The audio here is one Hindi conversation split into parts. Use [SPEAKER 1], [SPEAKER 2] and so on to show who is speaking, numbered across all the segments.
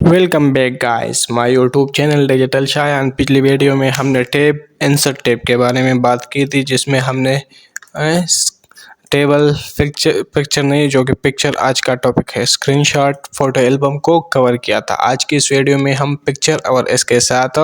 [SPEAKER 1] Welcome back guys my YouTube channel digital Shayan. पिछली वीडियो में हमने टैब इंसर्ट टैब के बारे में बात की थी, जिसमें हमने टेबल पिक्चर नहीं, जो कि पिक्चर आज का टॉपिक है, स्क्रीनशॉट फोटो एल्बम को कवर किया था। आज की इस वीडियो में हम पिक्चर और इसके साथ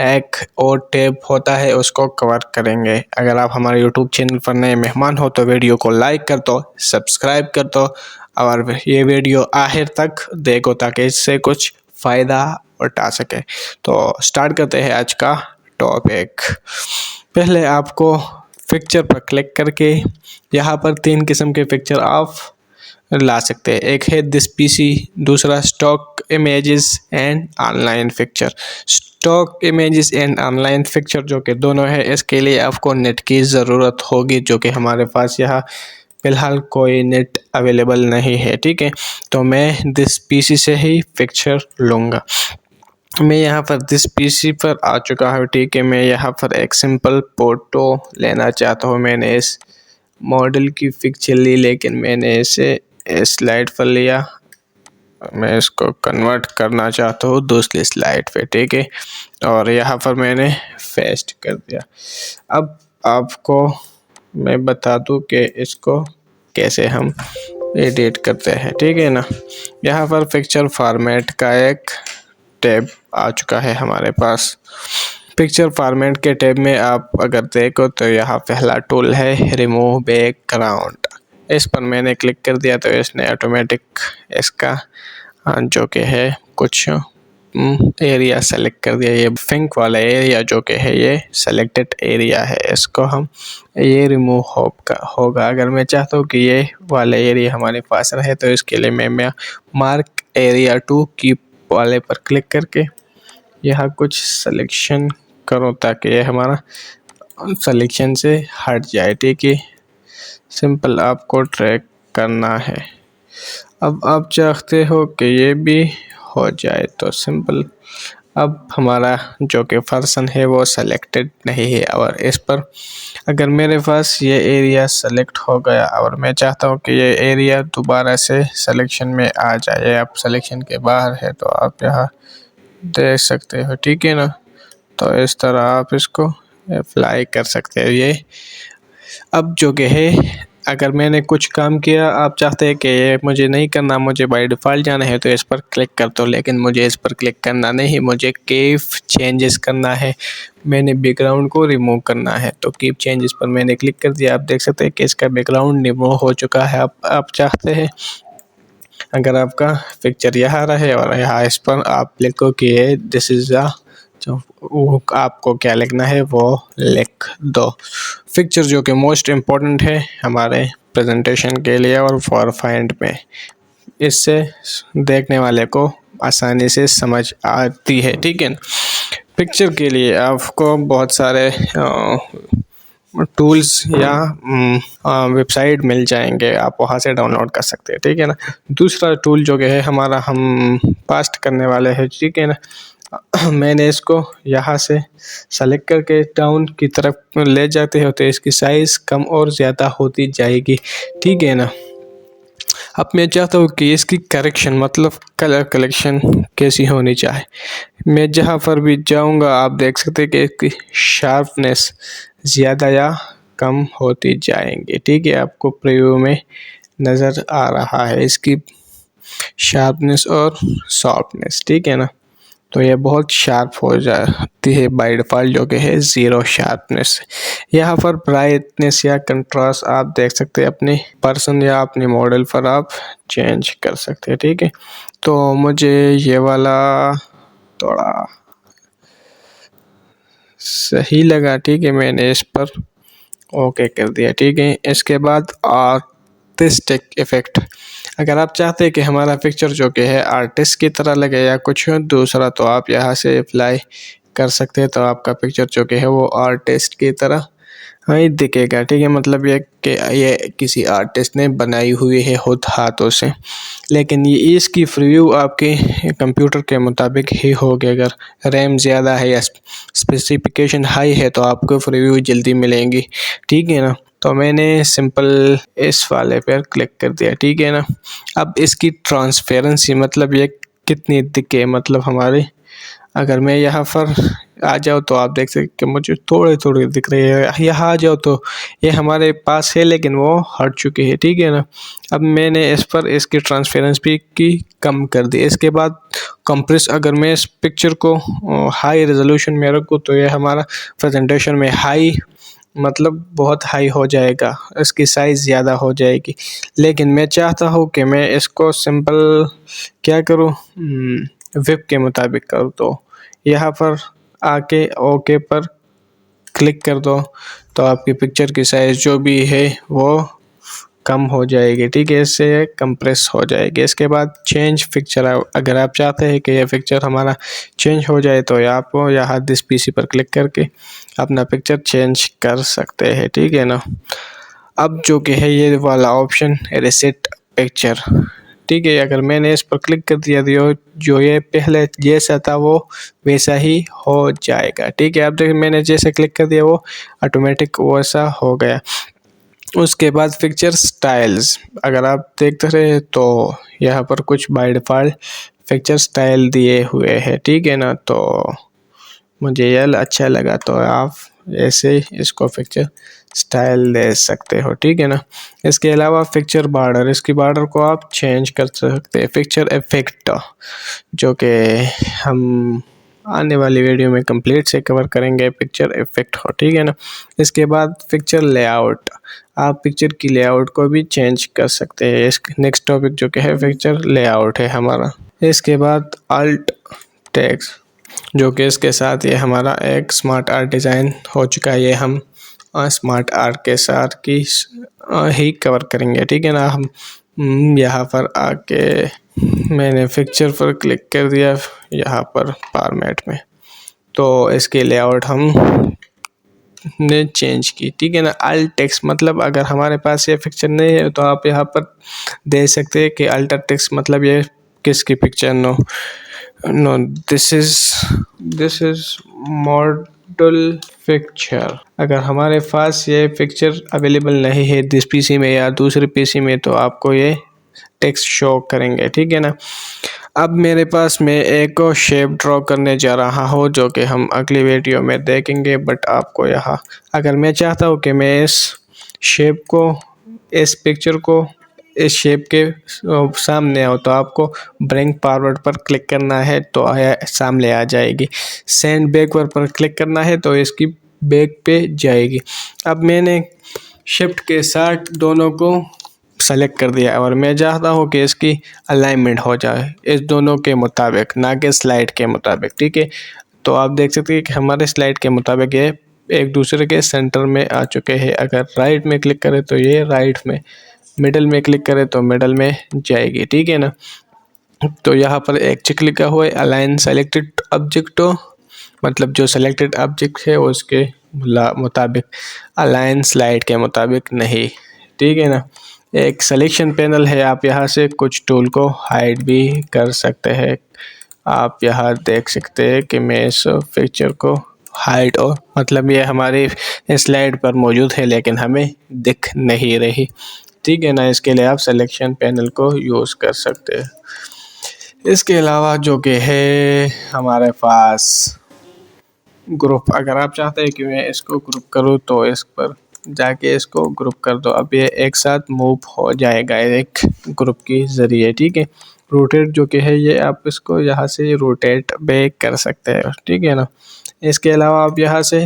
[SPEAKER 1] एक और टैब होता है उसको कवर करेंगे। अगर आप हमारे यूट्यूब चैनल पर नए मेहमान हो तो वीडियो को लाइक कर दो, सब्सक्राइब कर दो और ये वीडियो आखिर तक देखो ताकि इससे कुछ फ़ायदा उठा सके। तो स्टार्ट करते हैं आज का टॉपिक। पहले आपको पिक्चर पर क्लिक करके यहाँ पर 3 किस्म के पिक्चर आप ला सकते हैं। एक है दिस पीसी, दूसरा stock images and online picture. Stock images and online picture जो कि दोनों है, इसके लिए आपको नेट की ज़रूरत होगी, जो कि हमारे पास यहाँ फ़िलहाल कोई नेट अवेलेबल नहीं है। ठीक है, तो मैं दिस पीसी से ही पिक्चर लूँगा। मैं यहाँ पर दिस पीसी पर आ चुका हूँ। ठीक है, मैं यहाँ पर एक सिंपल फ़ोटो लेना चाहता हूँ। मैंने इस मॉडल की पिक्चर ली, लेकिन मैंने इसे स्लाइड पर लिया। मैं इसको कन्वर्ट करना चाहता हूँ दूसरी स्लाइड पे। ठीक है, और यहाँ पर मैंने पेस्ट कर दिया। अब आपको मैं बता दूँ कि इसको कैसे हम एडिट करते हैं। ठीक है ना, यहाँ पर पिक्चर फॉर्मेट का एक टैब आ चुका है हमारे पास। पिक्चर फॉर्मेट के टैब में आप अगर देखो तो यहाँ पहला टूल है रिमूव बैकग्राउंड। इस पर मैंने क्लिक कर दिया तो इसने ऑटोमेटिक इसका जो कि है कुछ एरिया सेलेक्ट कर दिया। ये पिंक वाला एरिया जो कि है ये सेलेक्टेड एरिया है, इसको हम ये रिमूव होगा। अगर मैं चाहता हूँ कि ये वाला एरिया हमारे पास रहे तो इसके लिए मैं मार्क एरिया टू की वाले पर क्लिक करके यहाँ कुछ सिलेक्शन करूँ ताकि ये हमारा सिलेक्शन से हट जाए। ठीक है, सिंपल आपको ट्रैक करना है। अब आप चाहते हो कि ये भी हो जाए तो सिंपल, अब हमारा जो कि पर्सन है वो सेलेक्टेड नहीं है, और इस पर अगर मेरे पास ये एरिया सेलेक्ट हो गया और मैं चाहता हूँ कि ये एरिया दोबारा से सिलेक्शन में आ जाए, अब सिलेक्शन के बाहर है तो आप यहाँ देख सकते हो। ठीक है ना, तो इस तरह आप इसको अप्लाई कर सकते हो। ये अब जो कि है, अगर मैंने कुछ काम किया, आप चाहते हैं कि ये मुझे नहीं करना, मुझे बाय डिफ़ॉल्ट जाना है तो इस पर क्लिक कर दो, लेकिन मुझे इस पर क्लिक करना नहीं, मुझे कीप चेंजेस करना है। मैंने बैकग्राउंड को रिमूव करना है तो कीप चेंजेस पर मैंने क्लिक कर दिया। आप देख सकते हैं कि इसका बैकग्राउंड रिमूव हो चुका है। आप चाहते हैं अगर आपका पिक्चर यहाँ रहे और यहाँ इस पर आप लिखो कि ये दिस इज़ द, जो वो आपको क्या लिखना है वो लिख दो। पिक्चर जो कि मोस्ट इम्पोर्टेंट है हमारे प्रेजेंटेशन के लिए और फॉर फाइंड में, इससे देखने वाले को आसानी से समझ आती है। ठीक है, पिक्चर के लिए आपको बहुत सारे टूल्स या वेबसाइट मिल जाएंगे, आप वहाँ से डाउनलोड कर सकते हैं। ठीक है ना, दूसरा टूल जो कि है हमारा, हम पास्ट करने वाले हैं। ठीक है ना, मैंने इसको यहाँ से सेलेक्ट करके डाउन की तरफ ले जाते हो तो इसकी साइज़ कम और ज़्यादा होती जाएगी। ठीक है ना, अब मैं चाहता हूँ कि इसकी करेक्शन मतलब कलर कलेक्शन कैसी होनी चाहिए। मैं जहाँ पर भी जाऊँगा आप देख सकते हैं कि इसकी शार्पनेस ज़्यादा या कम होती जाएंगी। ठीक है, आपको प्रीव्यू में नज़र आ रहा है इसकी शार्पनेस और सॉफ्टनेस। ठीक है ना, तो ये बहुत शार्प हो जाती है बाय डिफ़ॉल्ट, जो कि है ज़ीरो शार्पनेस। यहाँ पर ब्राइटनेस या कंट्रास्ट आप देख सकते हैं, अपने पर्सन या अपने मॉडल पर आप चेंज कर सकते हैं। ठीक है, तो मुझे ये वाला थोड़ा सही लगा। ठीक है, मैंने इस पर ओके कर दिया। ठीक है, इसके बाद आर्टिस्टिक इफ़ेक्ट, अगर आप चाहते हैं कि हमारा पिक्चर जो कि है आर्टिस्ट की तरह लगे या कुछ दूसरा तो आप यहाँ से अप्लाई कर सकते हैं, तो आपका पिक्चर जो कि है वो आर्टिस्ट की तरह ही दिखेगा। ठीक है, मतलब ये कि ये किसी आर्टिस्ट ने बनाई हुई है खुद हाथों से, लेकिन ये इसकी प्रीव्यू आपके कंप्यूटर के मुताबिक ही होगी। अगर रैम ज़्यादा है या स्पेसिफिकेशन हाई है तो आपको प्रीव्यू जल्दी मिलेंगी। ठीक है ना, तो मैंने सिंपल इस वाले पर क्लिक कर दिया। ठीक है ना, अब इसकी ट्रांसपेरेंसी मतलब ये कितनी दिखे, मतलब हमारे अगर मैं यहाँ पर आ जाऊँ तो आप देख सकते कि मुझे थोड़े थोड़े दिख रहे हैं। यहाँ आ जाओ तो ये हमारे पास है लेकिन वो हट चुके हैं, ठीक है ना। अब मैंने इस पर इसकी ट्रांसपेरेंसी की कम कर दी। इसके बाद कंप्रेस, अगर मैं इस पिक्चर को हाई रेजोल्यूशन में रखूँ तो ये हमारा प्रेजेंटेशन में हाई, मतलब बहुत हाई हो जाएगा, इसकी साइज़ ज़्यादा हो जाएगी। लेकिन मैं चाहता हूँ कि मैं इसको सिंपल क्या करूँ, विप के मुताबिक करूँ। तो यहाँ पर आके ओके पर क्लिक कर दो तो आपकी पिक्चर की साइज़ जो भी है वो कम हो जाएगी, ठीक है, इससे कंप्रेस हो जाएगी। इसके बाद चेंज पिक्चर, अगर आप चाहते हैं कि यह पिक्चर हमारा चेंज हो जाए तो आप यहाँ दिस पीसी पर क्लिक करके अपना पिक्चर चेंज कर सकते हैं, ठीक है ना। अब जो कि है ये वाला ऑप्शन रिसेट पिक्चर, ठीक है, अगर मैंने इस पर क्लिक कर दिया तो जो ये पहले जैसा था वो वैसा ही हो जाएगा, ठीक है। अब देखिए मैंने जैसे क्लिक कर दिया वो ऑटोमेटिक वैसा हो गया। उसके बाद पिक्चर स्टाइल्स, अगर आप देखते रहे तो यहाँ पर कुछ बाय डिफ़ॉल्ट पिक्चर स्टाइल दिए हुए हैं, ठीक है ना। तो मुझे यह अच्छा लगा तो आप ऐसे इसको पिक्चर स्टाइल दे सकते हो, ठीक है ना। इसके अलावा पिक्चर बॉर्डर, इसकी बॉर्डर को आप चेंज कर सकते हैं। पिक्चर इफेक्ट जो कि हम आने वाली वीडियो में कंप्लीट से कवर करेंगे, पिक्चर इफेक्ट हो, ठीक है ना। इसके बाद पिक्चर लेआउट, आप पिक्चर की लेआउट को भी चेंज कर सकते हैं। इस नेक्स्ट टॉपिक जो कि है पिक्चर लेआउट है हमारा। इसके बाद अल्ट टेक्स्ट, जो कि इसके साथ ये हमारा एक स्मार्ट आर्ट डिज़ाइन हो चुका है। ये हम स्मार्ट आर्ट के साथ की ही कवर करेंगे, ठीक है ना। हम यहाँ पर आके मैंने पिक्चर पर क्लिक कर दिया यहाँ पर फॉर्मेट में, तो इसके लेआउट हम ने चेंज की, ठीक है ना। अल्ट टेक्स्ट, मतलब अगर हमारे पास ये पिक्चर नहीं है तो आप यहाँ पर दे सकते हैं कि अल्टर टेक्स्ट, मतलब ये किसकी picture, no this is model picture. अगर हमारे पास ये पिक्चर अवेलेबल नहीं है दिस पीसी में या दूसरे पीसी में तो आपको ये टेक्स्ट शो करेंगे, ठीक है ना। अब मेरे पास मैं एक शेप ड्रॉ करने जा रहा हूँ जो कि हम अगली वीडियो में देखेंगे। बट आपको यहाँ, अगर मैं चाहता हूँ कि मैं इस शेप को, इस पिक्चर को इस शेप के सामने आओ तो आपको ब्रिंग फॉरवर्ड पर क्लिक करना है तो सामने आ जाएगी। सेंड बैकवर्ड पर क्लिक करना है तो इसकी बैक पे जाएगी। अब मैंने शिफ्ट के साथ दोनों को सेलेक्ट कर दिया और मैं चाहता हूँ कि इसकी अलाइनमेंट हो जाए इस दोनों के मुताबिक, ना कि स्लाइड के मुताबिक, ठीक है। तो आप देख सकते हैं कि हमारे स्लाइड के मुताबिक ये एक दूसरे के सेंटर में आ चुके हैं। अगर राइट में क्लिक करें तो ये राइट में, मिडल में क्लिक करें तो मिडल में जाएगी, ठीक है ना। तो यहाँ पर एक चेक लिखा हुआ है अलाइन सेलेक्टेड ऑब्जेक्ट, मतलब जो सेलेक्टेड ऑब्जेक्ट है उसके मुताबिक, अलाइन स्लाइड के मुताबिक नहीं, ठीक है ना। एक सिलेक्शन पैनल है, आप यहाँ से कुछ टूल को हाइड भी कर सकते हैं। आप यहाँ देख सकते हैं कि मैं इस पिक्चर को हाइड, और मतलब ये हमारी स्लाइड पर मौजूद है लेकिन हमें दिख नहीं रही, ठीक है ना। इसके लिए आप सिलेक्शन पैनल को यूज़ कर सकते हैं। इसके अलावा जो कि है हमारे पास ग्रुप, अगर आप चाहते हैं कि मैं इसको ग्रुप करूँ तो इस पर जाके इसको ग्रुप कर दो। अब ये एक साथ मूव हो जाएगा एक ग्रुप के ज़रिए, ठीक है। रोटेट जो कि है ये आप इसको यहाँ से रोटेट बैक कर सकते हैं, ठीक है ना। इसके अलावा आप यहाँ से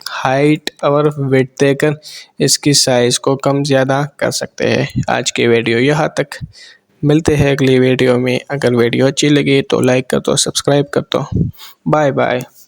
[SPEAKER 1] हाइट और विड्थ देकर इसकी साइज़ को कम ज़्यादा कर सकते हैं। आज की वीडियो यहाँ तक, मिलते हैं अगली वीडियो में। अगर वीडियो अच्छी लगी तो लाइक कर दो, सब्सक्राइब कर दो। Bye bye.